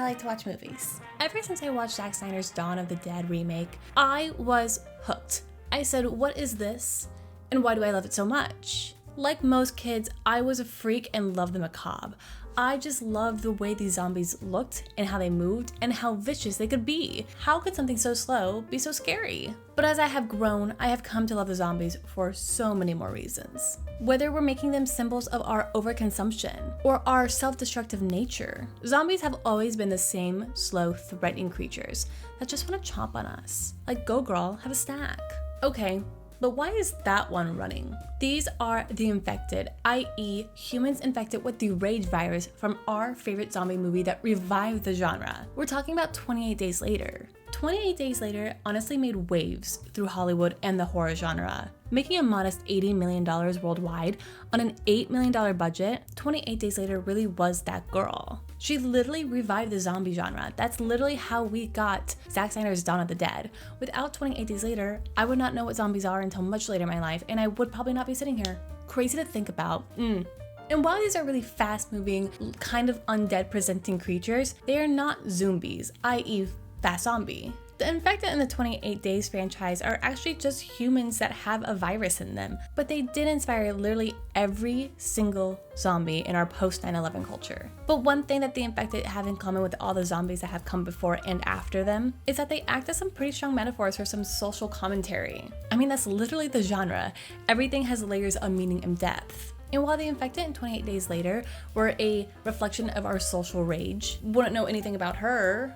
I like to watch movies. Ever since I watched Zack Snyder's Dawn of the Dead remake, I was hooked. I said, what is this? And why do I love it so much? Like most kids, I was a freak and loved the macabre. I just loved the way these zombies looked and how they moved and how vicious they could be. How could something so slow be so scary? But as I have grown, I have come to love the zombies for so many more reasons. Whether we're making them symbols of our overconsumption or our self-destructive nature, zombies have always been the same slow, threatening creatures that just want to chomp on us. Like, go girl, have a snack. Okay, but why is that one running? These are the infected, i.e. humans infected with the rage virus from our favorite zombie movie that revived the genre. We're talking about 28 Days Later. 28 Days Later honestly made waves through Hollywood and the horror genre. Making a modest $80 million worldwide on an $8 million budget, 28 Days Later really was that girl. She literally revived the zombie genre. That's literally how we got Zack Snyder's Dawn of the Dead. Without 28 Days Later, I would not know what zombies are until much later in my life, and I would probably not be sitting here. Crazy to think about. And while these are really fast-moving, kind of undead presenting creatures, they are not zombies, i.e. fast zombie. The infected in the 28 Days franchise are actually just humans that have a virus in them, but they did inspire literally every single zombie in our post 9/11 culture. But one thing that the infected have in common with all the zombies that have come before and after them is that they act as some pretty strong metaphors for some social commentary. I mean, that's literally the genre. Everything has layers of meaning and depth. And while the infected in 28 Days Later were a reflection of our social rage, wouldn't know anything about her,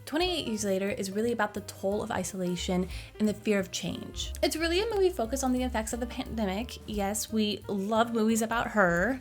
28 Years Later is really about the toll of isolation and the fear of change. It's really a movie focused on the effects of the pandemic. Yes, we love movies about her.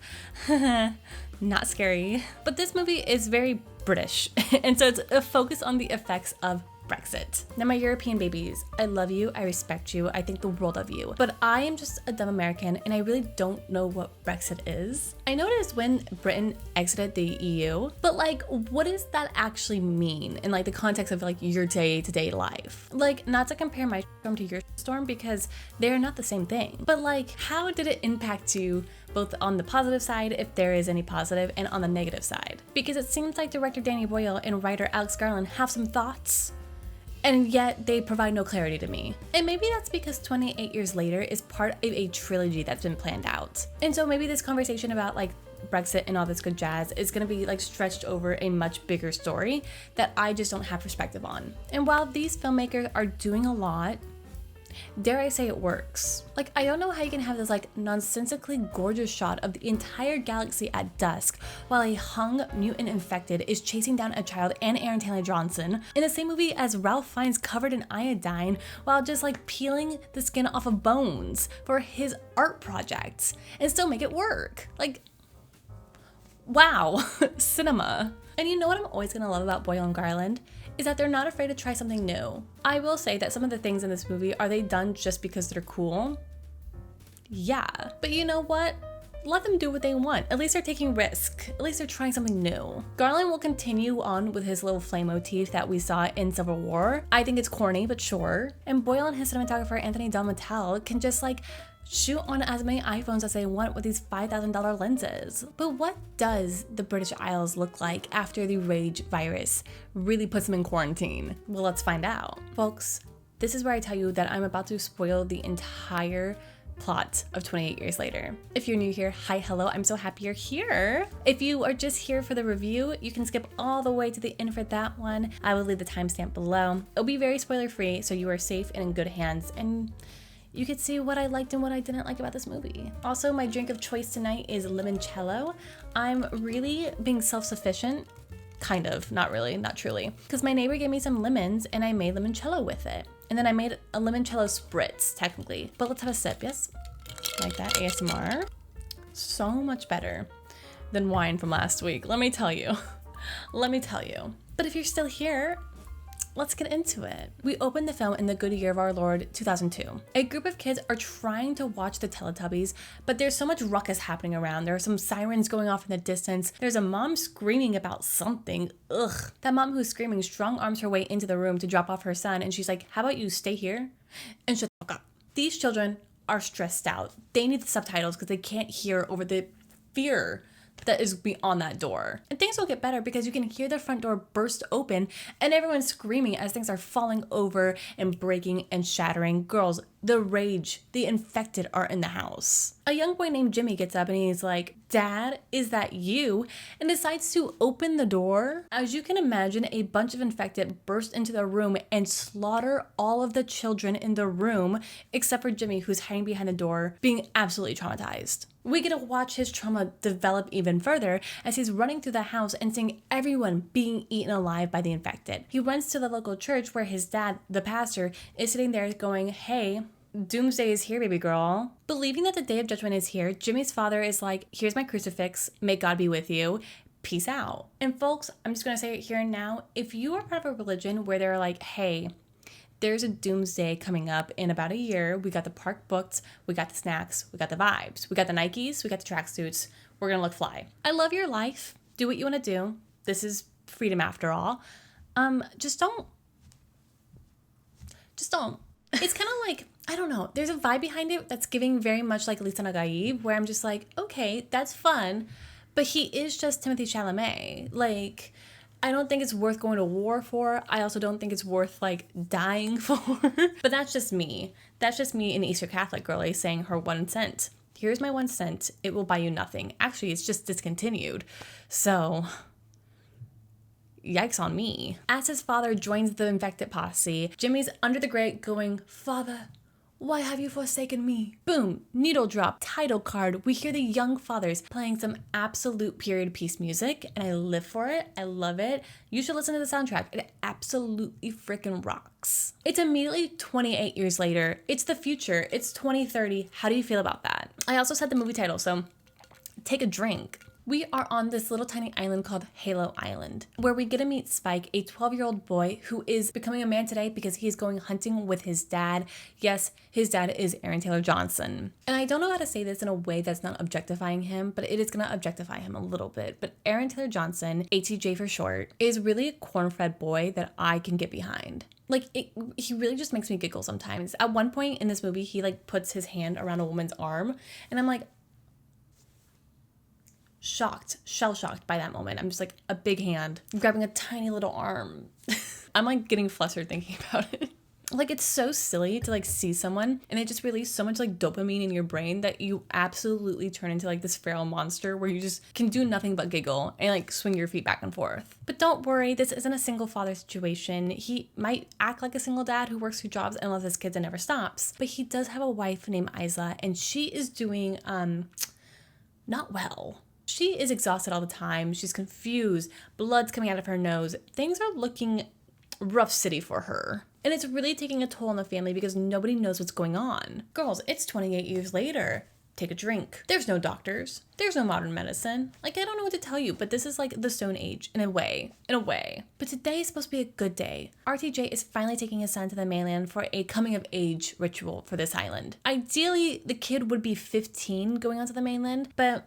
Not scary. But this movie is very British, and so it's a focus on the effects of Brexit. Now, my European babies, I love you, I respect you, I think the world of you, but I am just a dumb American and I really don't know what Brexit is. I noticed when Britain exited the EU, but like, what does that actually mean in like the context of like your day-to-day life? Like, not to compare my storm to your storm because they're not the same thing, but like, how did it impact you both on the positive side, if there is any positive, and on the negative side? Because it seems like director Danny Boyle and writer Alex Garland have some thoughts, and yet they provide no clarity to me. And maybe that's because 28 Years Later is part of a trilogy that's been planned out. And so maybe this conversation about like Brexit and all this good jazz is gonna be like stretched over a much bigger story that I just don't have perspective on. And while these filmmakers are doing a lot, dare I say it works. Like, I don't know how you can have this like nonsensically gorgeous shot of the entire galaxy at dusk while a hung mutant infected is chasing down a child and Aaron Taylor Johnson in the same movie as Ralph Fiennes covered in iodine while just like peeling the skin off of bones for his art project and still make it work. Like, wow, cinema. And you know what I'm always gonna love about Boyle and Garland? Is that they're not afraid to try something new. I will say that some of the things in this movie, are they done just because they're cool? Yeah, but you know what? Let them do what they want. At least they're taking risk. At least they're trying something new. Garland will continue on with his little flame motif that we saw in Civil War. I think it's corny, but sure. And Boyle and his cinematographer Anthony Del Mattel can just like shoot on as many iPhones as they want with these $5,000 lenses. But what does the British Isles look like after the rage virus really puts them in quarantine? Well, let's find out. Folks, this is where I tell you that I'm about to spoil the entire plot of 28 Years Later. If you're new here, hi, hello, I'm so happy you're here. If you are just here for the review, you can skip all the way to the end for that one. I will leave the timestamp below. It'll be very spoiler free, so you are safe and in good hands, and you could see what I liked and what I didn't like about this movie. Also, my drink of choice tonight is limoncello. I'm really being self-sufficient. Kind of, not really, not truly. Because my neighbor gave me some lemons and I made limoncello with it. And then I made a limoncello spritz, technically. But let's have a sip, yes? Like that, ASMR. So much better than wine from last week, let me tell you. Let me tell you. But if you're still here, let's get into it. We open the film in the good year of our Lord, 2002. A group of kids are trying to watch the Teletubbies, but there's so much ruckus happening around. There are some sirens going off in the distance. There's a mom screaming about something. Ugh. That mom who's screaming strong arms her way into the room to drop off her son, and she's like, how about you stay here and shut the fuck up? These children are stressed out. They need the subtitles because they can't hear over the fear that is beyond that door. And things will get better because you can hear the front door burst open and everyone's screaming as things are falling over and breaking and shattering. Girls, the rage, the infected are in the house. A young boy named Jimmy gets up and he's like, "Dad, is that you?" and decides to open the door. As you can imagine, a bunch of infected burst into the room and slaughter all of the children in the room, except for Jimmy, who's hiding behind the door, being absolutely traumatized. We get to watch his trauma develop even further as he's running through the house and seeing everyone being eaten alive by the infected. He runs to the local church where his dad, the pastor, is sitting there going, "Hey, doomsday is here, baby girl." Believing that the day of judgment is here, Jimmy's father is like, "Here's my crucifix. May God be with you. Peace out." And folks, I'm just going to say it here and now. If you are part of a religion where they're like, "Hey, there's a doomsday coming up in about a year. We got the park booked. We got the snacks. We got the vibes. We got the Nikes. We got the tracksuits. We're going to look fly." I love your life. Do what you want to do. This is freedom after all. Just don't. It's kind of like, I don't know. There's a vibe behind it that's giving very much like Lisa Nagaib, where I'm just like, okay, that's fun. But he is just Timothée Chalamet. Like, I don't think it's worth going to war for. I also don't think it's worth, like, dying for. But that's just me. That's just me, an Easter Catholic girlie, saying her 1 cent. Here's my 1 cent. It will buy you nothing. Actually, it's just discontinued. So, yikes on me. As his father joins the infected posse, Jimmy's under the grate going, "Father, why have you forsaken me?" Boom, needle drop, title card. We hear the young fathers playing some absolute period piece music, and I live for it. I love it. You should listen to the soundtrack. It absolutely freaking rocks. It's immediately 28 years later. It's the future. It's 2030. How do you feel about that? I also said the movie title, so take a drink. We are on this little tiny island called Halo Island, where we get to meet Spike, a 12-year-old boy who is becoming a man today because he's going hunting with his dad. Yes, his dad is Aaron Taylor Johnson. And I don't know how to say this in a way that's not objectifying him, but it is going to objectify him a little bit. But Aaron Taylor Johnson, ATJ for short, is really a corn-fed boy that I can get behind. Like, he really just makes me giggle sometimes. At one point in this movie, he, like, puts his hand around a woman's arm, and I'm like, shell-shocked by that moment. I'm just like, a big hand grabbing a tiny little arm. I'm like getting flustered thinking about it. Like, it's so silly to like see someone and it just release so much like dopamine in your brain that you absolutely turn into like this feral monster where you just can do nothing but giggle and like swing your feet back and forth. But don't worry, this isn't a single father situation. He might act like a single dad who works 2 jobs and loves his kids and never stops, but he does have a wife named Isla, and she is doing not well. She is exhausted all the time. She's confused. Blood's coming out of her nose. Things are looking rough city for her. And it's really taking a toll on the family because nobody knows what's going on. Girls, it's 28 years later. Take a drink. There's no doctors. There's no modern medicine. Like, I don't know what to tell you, but this is like the Stone Age in a way. But today is supposed to be a good day. RTJ is finally taking his son to the mainland for a coming of age ritual for this island. Ideally, the kid would be 15 going onto the mainland, but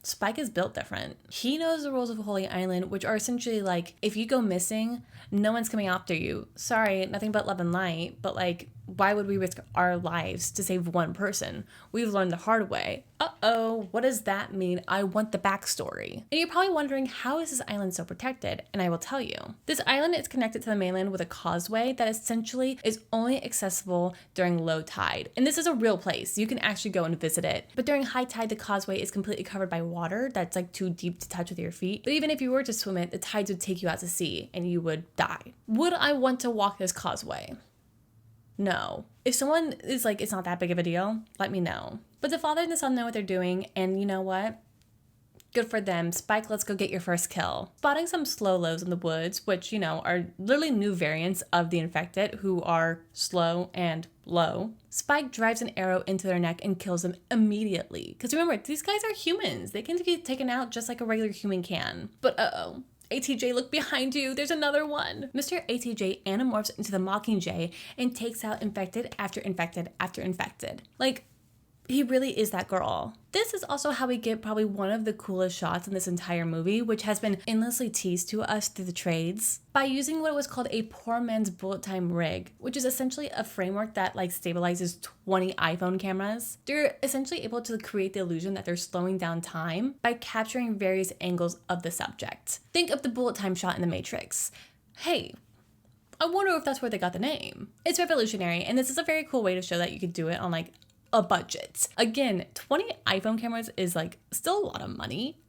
Spike is built different. He knows the rules of Holy Island, which are essentially like, if you go missing, no one's coming after you. Sorry, nothing but love and light, but like, why would we risk our lives to save one person? We've learned the hard way. Uh-oh, what does that mean? I want the backstory. And you're probably wondering, how is this island so protected? And I will tell you. This island is connected to the mainland with a causeway that essentially is only accessible during low tide. And this is a real place. You can actually go and visit it. But during high tide, the causeway is completely covered by water that's like too deep to touch with your feet. But even if you were to swim it, the tides would take you out to sea and you would die. Would I want to walk this causeway? No. If someone is like, it's not that big of a deal, let me know. But the father and the son know what they're doing, and you know what? Good for them. Spike, let's go get your first kill. Spotting some slow lows in the woods, which, you know, are literally new variants of the infected who are slow and low. Spike drives an arrow into their neck and kills them immediately. Because remember, these guys are humans. They can get taken out just like a regular human can. But uh-oh. ATJ, look behind you. There's another one. Mr. ATJ anamorphs into the Mockingjay and takes out infected after infected after infected. Like, He really is that girl. This is also how we get probably one of the coolest shots in this entire movie, which has been endlessly teased to us through the trades, by using what was called a poor man's bullet time rig, which is essentially a framework that like stabilizes 20 iPhone cameras. They're essentially able to create the illusion that they're slowing down time by capturing various angles of the subject. Think of the bullet time shot in The Matrix. Hey, I wonder if that's where they got the name. It's revolutionary, and this is a very cool way to show that you could do it on like a budget. Again, 20 iPhone cameras is like still a lot of money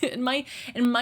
in my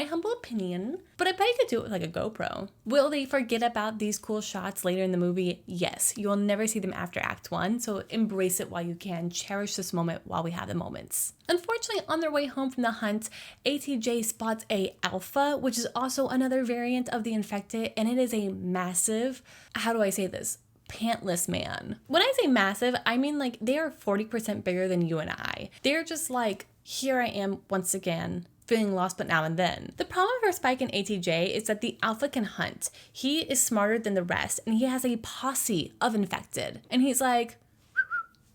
humble opinion, but I bet you could do it with like a GoPro. Will they forget about these cool shots later in the movie? Yes, you will never see them after Act 1, so embrace it while you can. Cherish this moment while we have the moments. Unfortunately, on their way home from the hunt, ATJ spots a alpha, which is also another variant of the infected, and it is a massive, how do I say this? Pantless man. When I say massive, I mean like they are 40% bigger than you and I. They're just like, here I am once again, feeling lost but now and then. The problem for Spike and ATJ is that the alpha can hunt. He is smarter than the rest, and he has a posse of infected. And he's like,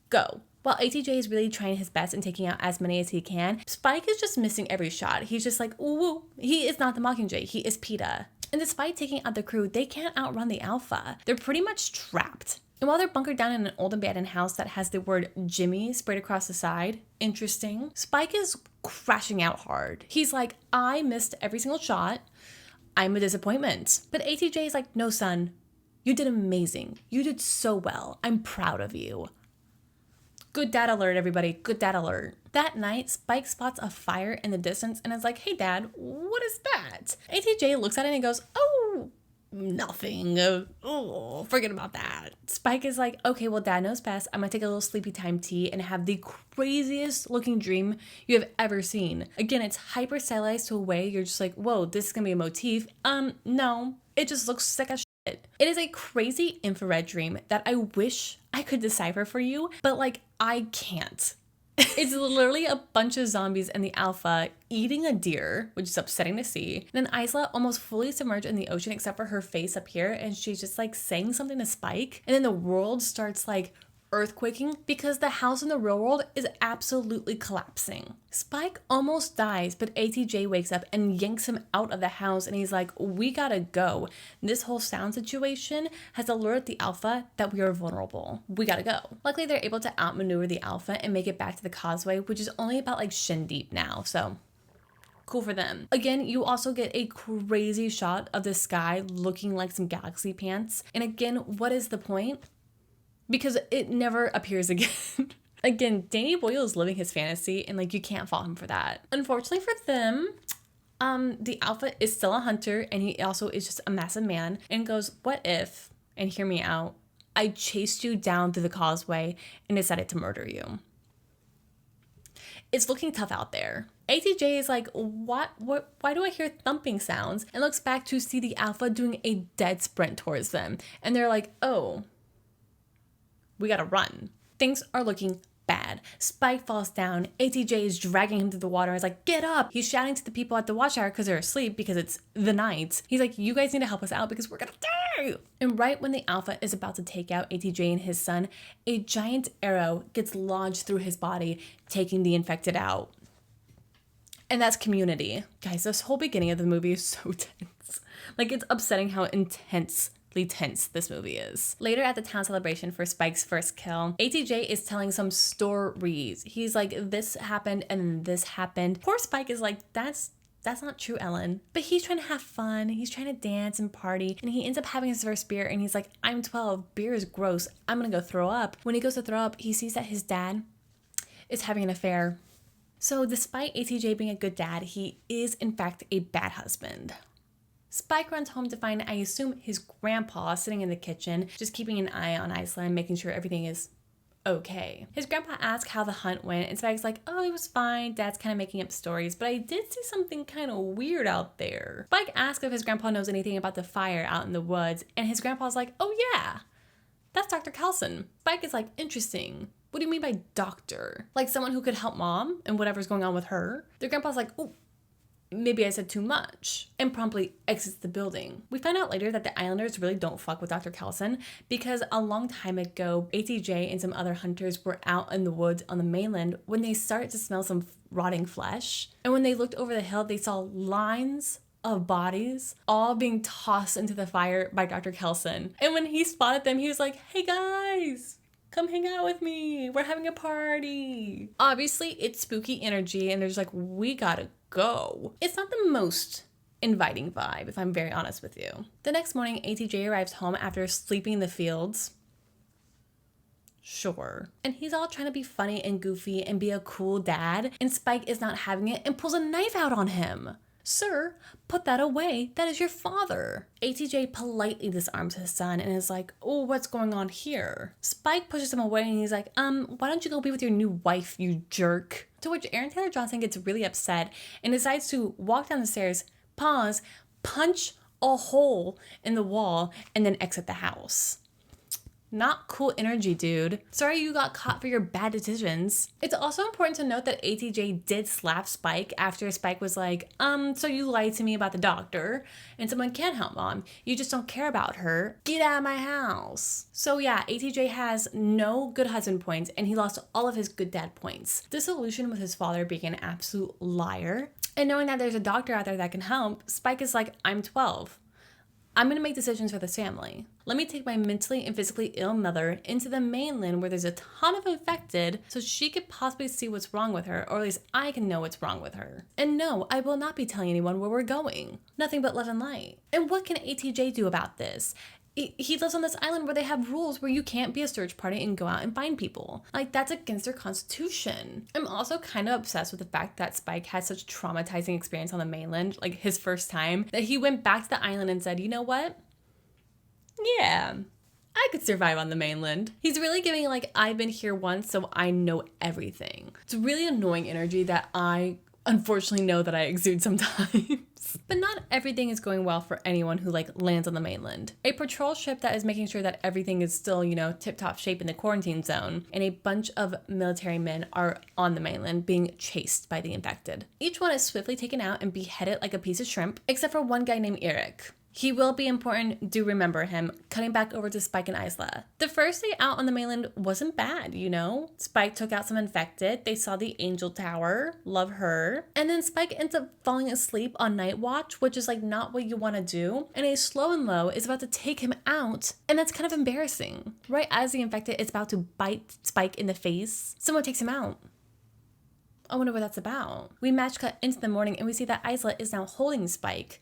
go. While ATJ is really trying his best and taking out as many as he can, Spike is just missing every shot. He's just like, ooh, he is not the Mockingjay, he is PETA. And despite taking out the crew, they can't outrun the alpha. They're pretty much trapped. And while they're bunkered down in an old abandoned house that has the word Jimmy sprayed across the side, interesting, Spike is crashing out hard. He's like, I missed every single shot. I'm a disappointment. But ATJ is like, no, son, you did amazing. You did so well. I'm proud of you. Good dad alert, everybody. Good dad alert. That night, Spike spots a fire in the distance and is like, hey, Dad, what is that? ATJ looks at it and he goes, oh, nothing. Oh, forget about that. Spike is like, okay, well, Dad knows best. I'm going to take a little sleepy time tea and have the craziest looking dream you have ever seen. Again, it's hyper stylized to a way you're just like, whoa, this is going to be a motif. No, it just looks sick as shit. It is a crazy infrared dream that I wish I could decipher for you, but like, I can't. It's literally a bunch of zombies and the alpha eating a deer, which is upsetting to see. And then Isla almost fully submerged in the ocean except for her face up here, and she's just like saying something to Spike. And then the world starts like earthquaking because the house in the real world is absolutely collapsing. Spike almost dies, but ATJ wakes up and yanks him out of the house, and he's like, we gotta go. This whole sound situation has alerted the alpha that we are vulnerable. We gotta go. Luckily, they're able to outmaneuver the alpha and make it back to the causeway, which is only about like shin deep now, so cool for them. Again, you also get a crazy shot of the sky looking like some galaxy pants. And again, what is the point? Because it never appears again. Again, Danny Boyle is living his fantasy, and like you can't fault him for that. Unfortunately for them, the alpha is still a hunter, and he also is just a massive man, and goes, what if, and hear me out, I chased you down through the causeway and decided to murder you. It's looking tough out there. ATJ is like, what, why do I hear thumping sounds? And looks back to see the alpha doing a dead sprint towards them. And they're like, oh, we gotta run. Things are looking bad. Spike falls down. ATJ is dragging him through the water. He's like, get up. He's shouting to the people at the watchtower because they're asleep because it's the night. He's like, you guys need to help us out because we're gonna die. And right when the alpha is about to take out ATJ and his son, a giant arrow gets lodged through his body, taking the infected out. And that's Community. Guys, this whole beginning of the movie is so tense. Like, it's upsetting how tense this movie is. Later at the town celebration for Spike's first kill, ATJ is telling some stories. He's like, this happened and this happened. Poor Spike is like, that's not true, Ellen. But he's trying to have fun. He's trying to dance and party. And he ends up having his first beer and he's like, I'm 12. Beer is gross. I'm gonna go throw up. When he goes to throw up, he sees that his dad is having an affair. So despite ATJ being a good dad, he is in fact a bad husband. Spike runs home to find, I assume, his grandpa sitting in the kitchen, just keeping an eye on Isla and making sure everything is okay. His grandpa asks how the hunt went, and Spike's like, oh, it was fine. Dad's kind of making up stories, but I did see something kind of weird out there. Spike asks if his grandpa knows anything about the fire out in the woods, and his grandpa's like, oh yeah, that's Dr. Kelson. Spike is like, interesting. What do you mean by doctor? Like someone who could help mom and whatever's going on with her? Their grandpa's like, oh, maybe I said too much, and promptly exits the building. We find out later that the Islanders really don't fuck with Dr. Kelson because a long time ago, ATJ and some other hunters were out in the woods on the mainland when they started to smell some rotting flesh. And when they looked over the hill, they saw lines of bodies all being tossed into the fire by Dr. Kelson. And when he spotted them, he was like, hey guys, come hang out with me. We're having a party. Obviously, it's spooky energy and they're just like, we gotta go. It's not the most inviting vibe, if I'm very honest with you. The next morning, ATJ arrives home after sleeping in the fields. Sure. And he's all trying to be funny and goofy and be a cool dad, and Spike is not having it and pulls a knife out on him. Sir, put that away. That is your father. ATJ politely disarms his son and is like, oh, what's going on here? Spike pushes him away and he's like, why don't you go be with your new wife, you jerk? To which Aaron Taylor Johnson gets really upset and decides to walk down the stairs, pause, punch a hole in the wall, and then exit the house. Not cool energy, dude. Sorry you got caught for your bad decisions. It's also important to note that ATJ did slap Spike after Spike was like, so you lied to me about the doctor and someone can help mom. You just don't care about her. Get out of my house. So yeah, ATJ has no good husband points and he lost all of his good dad points. Disillusioned with his father being an absolute liar and knowing that there's a doctor out there that can help, Spike is like, I'm 12. I'm going to make decisions for this family. Let me take my mentally and physically ill mother into the mainland where there's a ton of infected so she could possibly see what's wrong with her, or at least I can know what's wrong with her. And no, I will not be telling anyone where we're going. Nothing but love and light. And what can ATJ do about this? He lives on this island where they have rules where you can't be a search party and go out and find people. Like, that's against their constitution. I'm also kind of obsessed with the fact that Spike had such traumatizing experience on the mainland, like his first time, that he went back to the island and said, you know what? Yeah, I could survive on the mainland. He's really giving like, I've been here once, so I know everything. It's really annoying energy that I unfortunately know that I exude sometimes. But not everything is going well for anyone who like lands on the mainland. A patrol ship that is making sure that everything is still, tip-top shape in the quarantine zone, and a bunch of military men are on the mainland being chased by the infected. Each one is swiftly taken out and beheaded like a piece of shrimp, except for one guy named Eric. He will be important, do remember him. Cutting back over to Spike and Isla. The first day out on the mainland wasn't bad, Spike took out some infected. They saw the Angel Tower, love her. And then Spike ends up falling asleep on night watch, which is like not what you want to do. And a slow and low is about to take him out. And that's kind of embarrassing. Right as the infected is about to bite Spike in the face, someone takes him out. I wonder what that's about. We match cut into the morning and we see that Isla is now holding Spike.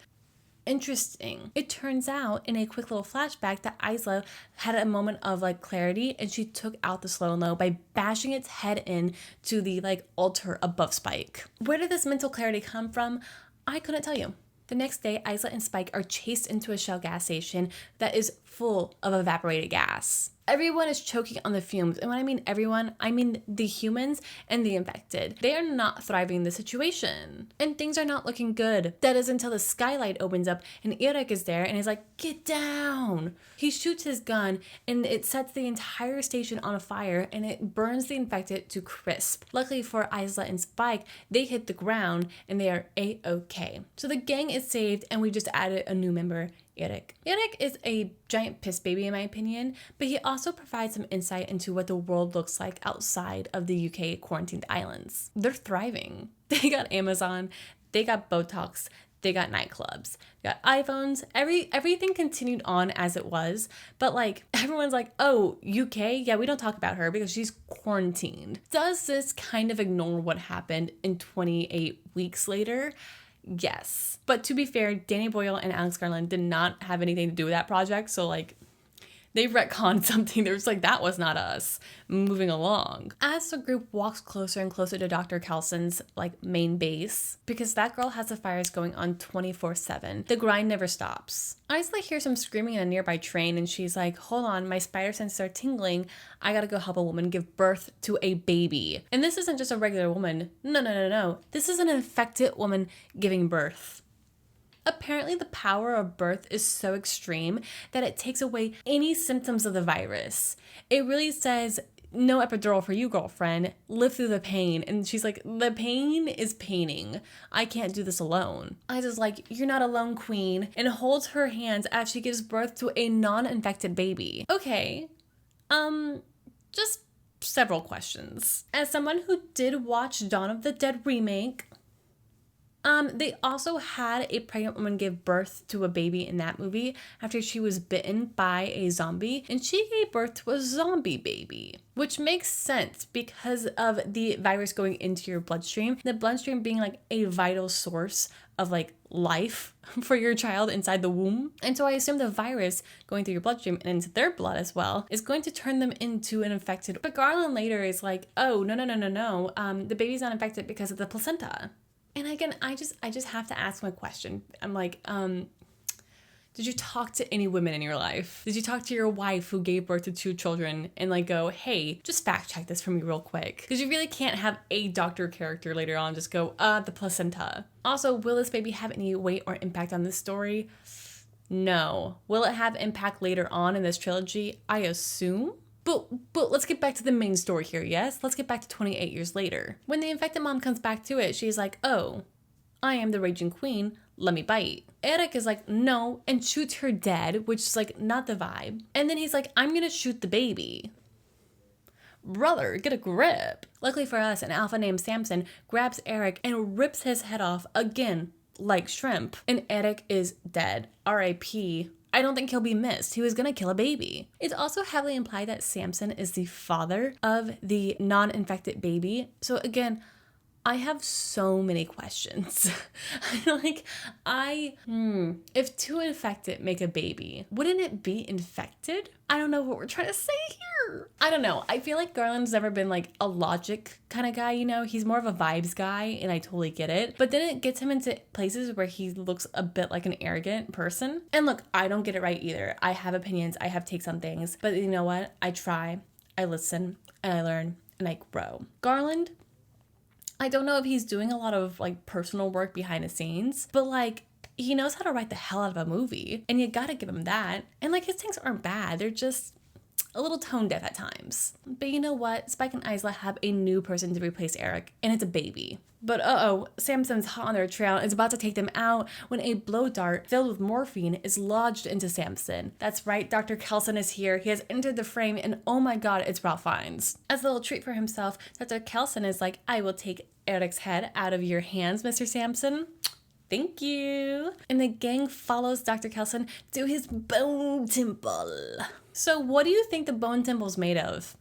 Interesting. It turns out in a quick little flashback that Isla had a moment of like clarity and she took out the slow and low by bashing its head in to the like altar above Spike. Where did this mental clarity come from? I couldn't tell you. The next day, Isla and Spike are chased into a Shell gas station that is full of evaporated gas. Everyone is choking on the fumes. And when I mean everyone, I mean the humans and the infected. They are not thriving in the situation. And things are not looking good. That is until the skylight opens up and Eric is there and is like, get down. He shoots his gun and it sets the entire station on fire and it burns the infected to crisp. Luckily for Isla and Spike, they hit the ground and they are A-okay. So the gang is saved and we just added a new member, Eric. Eric is a giant piss baby in my opinion, but he also provides some insight into what the world looks like outside of the UK quarantined islands. They're thriving. They got Amazon, they got Botox, they got nightclubs, they got iPhones, everything continued on as it was, but like everyone's like, oh, UK? Yeah, we don't talk about her because she's quarantined. Does this kind of ignore what happened in 28 weeks later? Yes. But to be fair, Danny Boyle and Alex Garland did not have anything to do with that project. So like they retconned something. They're just like, that was not us. Moving along. As the group walks closer and closer to Dr. Kelson's like main base, because that girl has the fires going on 24/7. The grind never stops. Isla hears some screaming in a nearby train and she's like, hold on, my spider senses are tingling. I gotta go help a woman give birth to a baby. And this isn't just a regular woman. No. This is an infected woman giving birth. Apparently, the power of birth is so extreme that it takes away any symptoms of the virus. It really says no epidural for you, girlfriend. Live through the pain. And she's like, the pain is paining. I can't do this alone. Isa's like, you're not alone, queen, and holds her hands as she gives birth to a non-infected baby. Okay, just several questions. As someone who did watch Dawn of the Dead remake, they also had a pregnant woman give birth to a baby in that movie after she was bitten by a zombie, and she gave birth to a zombie baby, which makes sense because of the virus going into your bloodstream, the bloodstream being like a vital source of like life for your child inside the womb. And so I assume the virus going through your bloodstream and into their blood as well is going to turn them into an infected. But Garland later is like, oh, no. The baby's not infected because of the placenta. And again, I just have to ask my question. I'm like, did you talk to any women in your life? Did you talk to your wife who gave birth to 2 children and like go, hey, just fact check this for me real quick? Because you really can't have a doctor character later on just go, the placenta. Also, will this baby have any weight or impact on this story? No. Will it have impact later on in this trilogy? I assume. But let's get back to the main story here, yes? Let's get back to 28 years later. When the infected mom comes back to it, she's like, oh, I am the raging queen, let me bite. Eric is like, no, and shoots her dead, which is like not the vibe. And then he's like, I'm gonna shoot the baby. Brother, get a grip. Luckily for us, an alpha named Samson grabs Eric and rips his head off again, like shrimp. And Eric is dead. R.I.P. I don't think he'll be missed. He was gonna kill a baby. It's also heavily implied that Samson is the father of the non-infected baby. So again, I have so many questions. If 2 infected make a baby, wouldn't it be infected? I don't know what we're trying to say here. I don't know. I feel like Garland's never been like a logic kind of guy, you know? He's more of a vibes guy, and I totally get it. But then it gets him into places where he looks a bit like an arrogant person. And look, I don't get it right either. I have opinions, I have takes on things. But you know what? I try, I listen, and I learn, and I grow. Garland, I don't know if he's doing a lot of like personal work behind the scenes, but like he knows how to write the hell out of a movie, and you gotta give him that. And like his things aren't bad, they're just a little tone deaf at times. But you know what? Spike and Isla have a new person to replace Eric, and it's a baby. But Samson's hot on their trail and is about to take them out when a blow dart filled with morphine is lodged into Samson. That's right, Dr. Kelson is here. He has entered the frame, and oh my god, it's Ralph Fiennes. As a little treat for himself, Dr. Kelson is like, I will take Eric's head out of your hands, Mr. Samson. Thank you. And the gang follows Dr. Kelson to his bone temple. So what do you think the bone temple's made of?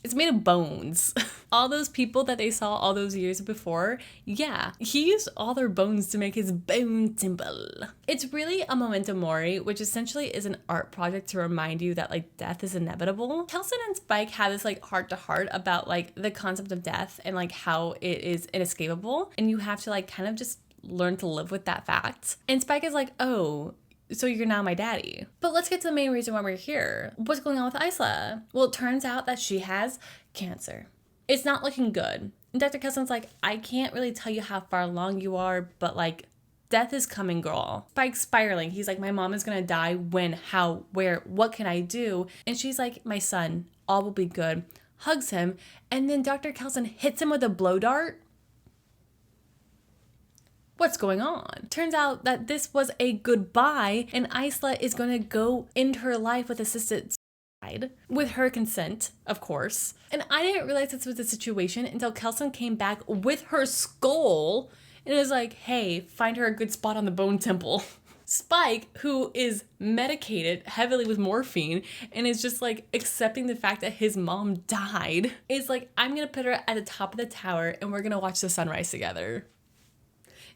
It's made of bones. All those people that they saw all those years before, yeah, he used all their bones to make his bone temple. It's really a memento mori, which essentially is an art project to remind you that like death is inevitable. Kelson and Spike have this like heart to heart about like the concept of death and like how it is inescapable, and you have to like kind of just learn to live with that fact. And Spike is like, oh, so you're now my daddy. But let's get to the main reason why we're here. What's going on with Isla? Well, it turns out that she has cancer. It's not looking good. And Dr. Kelson's like, I can't really tell you how far along you are, but like, death is coming, girl. Spike's spiraling. He's like, my mom is gonna die. When? How? Where? What can I do? And she's like, my son, all will be good. Hugs him. And then Dr. Kelson hits him with a blow dart. What's going on? Turns out that this was a goodbye, and Isla is going to go into her life with assisted suicide, with her consent, of course. And I didn't realize this was the situation until Kelson came back with her skull and was like, hey, find her a good spot on the bone temple. Spike, who is medicated heavily with morphine and is just like accepting the fact that his mom died, is like, I'm going to put her at the top of the tower and we're going to watch the sunrise together.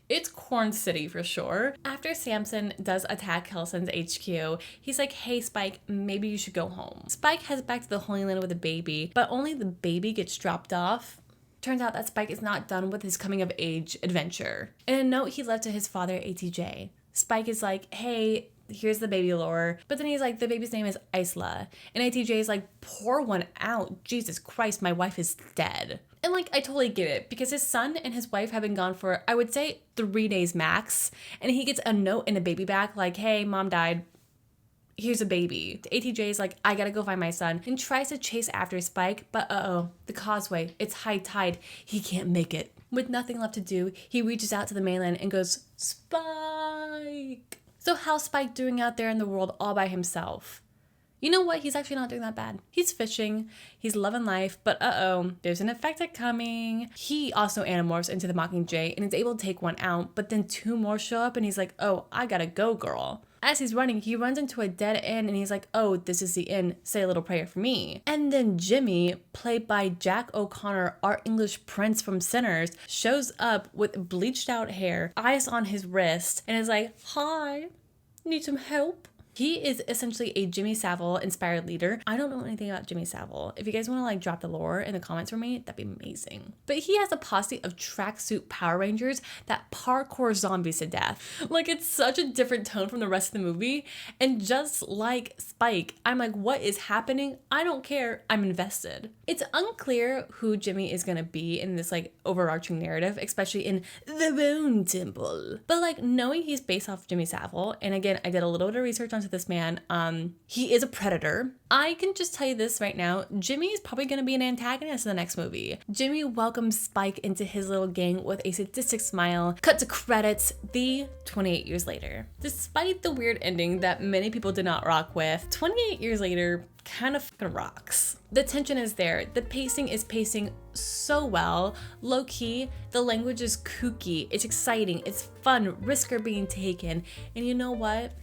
It's Corn City for sure. After Samson does attack Kelson's HQ, he's like, hey Spike, maybe you should go home. Spike heads back to the Holy Land with a baby, but only the baby gets dropped off. Turns out that Spike is not done with his coming of age adventure. In a note he left to his father, ATJ, Spike is like, hey, here's the baby lore. But then he's like, the baby's name is Isla. And ATJ is like, pour one out. Jesus Christ, my wife is dead. And like, I totally get it, because his son and his wife have been gone for, I would say, 3 days max. And he gets a note in the baby back like, hey, mom died. here's a baby. The ATJ is like, I gotta go find my son, and tries to chase after Spike, but the causeway, it's high tide. He can't make it. With nothing left to do, he reaches out to the mainland and goes, Spike! So how's Spike doing out there in the world all by himself? You know what? He's actually not doing that bad. He's fishing, he's loving life, but there's an infected coming. He also anamorphs into the Mockingjay and is able to take one out, but then 2 more show up and he's like, oh, I gotta go, girl. As he's running, he runs into a dead end and he's like, oh, this is the inn. Say a little prayer for me. And then Jimmy, played by Jack O'Connor, our English prince from Sinners, shows up with bleached out hair, eyes on his wrist, and is like, hi, need some help? He is essentially a Jimmy Savile inspired leader. I don't know anything about Jimmy Savile. If you guys want to like drop the lore in the comments for me, that'd be amazing. But he has a posse of tracksuit Power Rangers that parkour zombies to death. Like, it's such a different tone from the rest of the movie. And just like Spike, I'm like, what is happening? I don't care. I'm invested. It's unclear who Jimmy is gonna be in this like overarching narrative, especially in the Bone Temple. But like, knowing he's based off Jimmy Savile, and again, I did a little bit of research onto this man, he is a predator. I can just tell you this right now, Jimmy is probably going to be an antagonist in the next movie. Jimmy welcomes Spike into his little gang with a sadistic smile. Cut to credits, the 28 years later. Despite the weird ending that many people did not rock with, 28 years later kind of fucking rocks. The tension is there. The pacing is pacing so well. Low key, the language is kooky. It's exciting. It's fun. Risks are being taken. And you know what?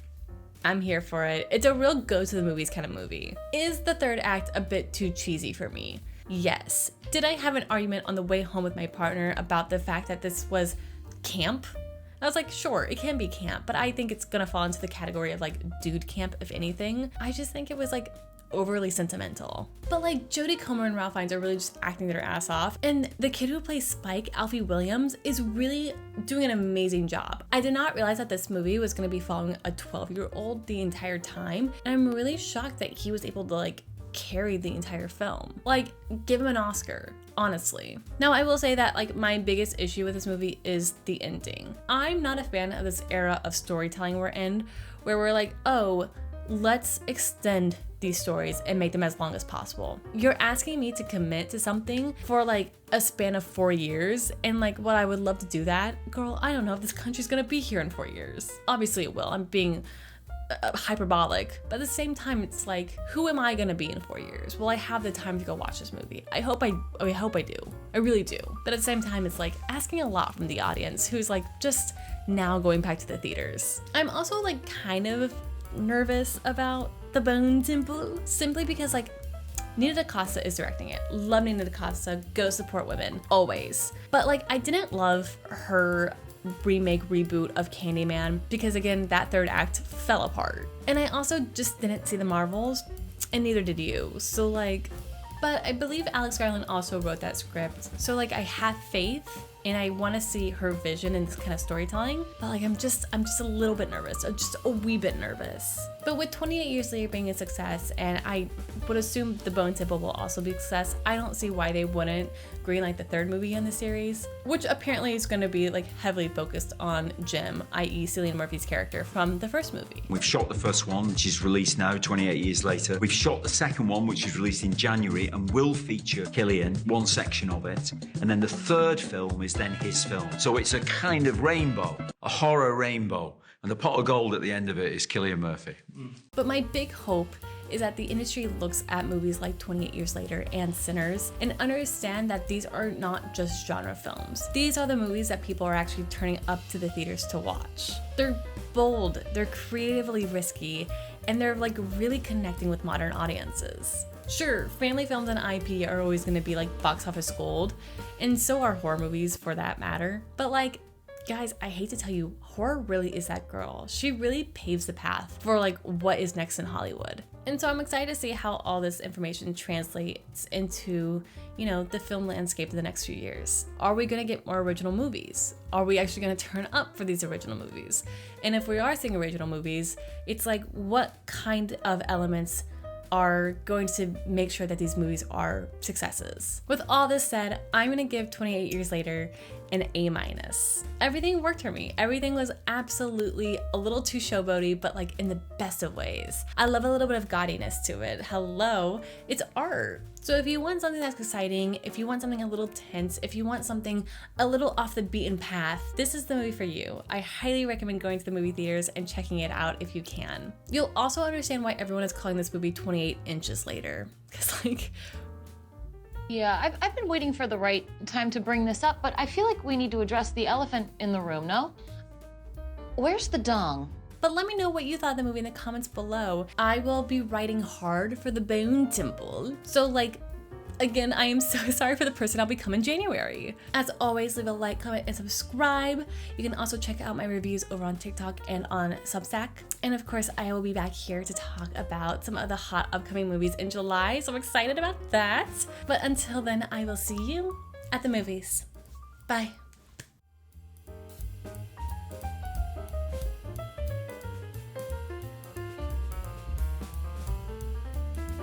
I'm here for it. It's a real go to the movies kind of movie. Is the third act a bit too cheesy for me? Yes. Did I have an argument on the way home with my partner about the fact that this was camp? I was like, sure, it can be camp, but I think it's gonna fall into the category of like dude camp, if anything. I just think it was like overly sentimental. But like, Jodie Comer and Ralph Fiennes are really just acting their ass off, and the kid who plays Spike, Alfie Williams, is really doing an amazing job. I did not realize that this movie was going to be following a 12-year-old the entire time, and I'm really shocked that he was able to like carry the entire film. Like, give him an Oscar, honestly. Now, I will say that like my biggest issue with this movie is the ending. I'm not a fan of this era of storytelling we're in, where we're like, oh, let's extend these stories and make them as long as possible. You're asking me to commit to something for like a span of 4 years, and like, what I would love to do that, girl, I don't know if this country's gonna be here in 4 years. Obviously it will. I'm being hyperbolic, but at the same time, it's like, who am I gonna be in 4 years? Will I have the time to go watch this movie? I hope I do. I really do. But at the same time, it's like asking a lot from the audience who's like just now going back to the theaters. I'm also like kind of nervous about the Bone Temple, simply because like Nina DaCosta is directing it. Love Nina DaCosta, go support women, always. But like, I didn't love her remake reboot of Candyman because again, that third act fell apart. And I also just didn't see the Marvels, and neither did you. So like, but I believe Alex Garland also wrote that script. So like, I have faith and I want to see her vision in this kind of storytelling, but like, I'm just a little bit nervous, just a wee bit nervous. But with 28 years later being a success, and I would assume the Bone Temple will also be a success, I don't see why they wouldn't greenlight the third movie in the series, which apparently is going to be like heavily focused on Jim, i.e. Cillian Murphy's character from the first movie. We've shot the first one, which is released now, 28 years later. We've shot the second one, which is released in January and will feature Cillian, one section of it. And then the third film is then his film. So it's a kind of rainbow, a horror rainbow. And the pot of gold at the end of it is Cillian Murphy. But my big hope is that the industry looks at movies like 28 Years Later and Sinners and understand that these are not just genre films. These are the movies that people are actually turning up to the theaters to watch. They're bold, they're creatively risky, and they're like really connecting with modern audiences. Sure, family films and IP are always going to be like box office gold, and so are horror movies for that matter. But like, guys, I hate to tell you, horror really is that girl. She really paves the path for like what is next in Hollywood. And so I'm excited to see how all this information translates into, you know, the film landscape in the next few years. Are we gonna get more original movies? Are we actually gonna turn up for these original movies? And if we are seeing original movies, it's like, what kind of elements are going to make sure that these movies are successes. With all this said, I'm gonna give 28 Years Later an A-. Everything worked for me. Everything was absolutely a little too showboaty, but like in the best of ways. I love a little bit of gaudiness to it. Hello, it's art. So if you want something that's exciting, if you want something a little tense, if you want something a little off the beaten path, this is the movie for you. I highly recommend going to the movie theaters and checking it out if you can. You'll also understand why everyone is calling this movie 28 Inches Later. Because like, yeah, I've been waiting for the right time to bring this up, but I feel like we need to address the elephant in the room, no? Where's the dong? But let me know what you thought of the movie in the comments below. I will be writing hard for the Bone Temple. So like, again, I am so sorry for the person I'll become in January. As always, leave a like, comment, and subscribe. You can also check out my reviews over on TikTok and on Substack. And of course, I will be back here to talk about some of the hot upcoming movies in July, so I'm excited about that. But until then, I will see you at the movies. Bye.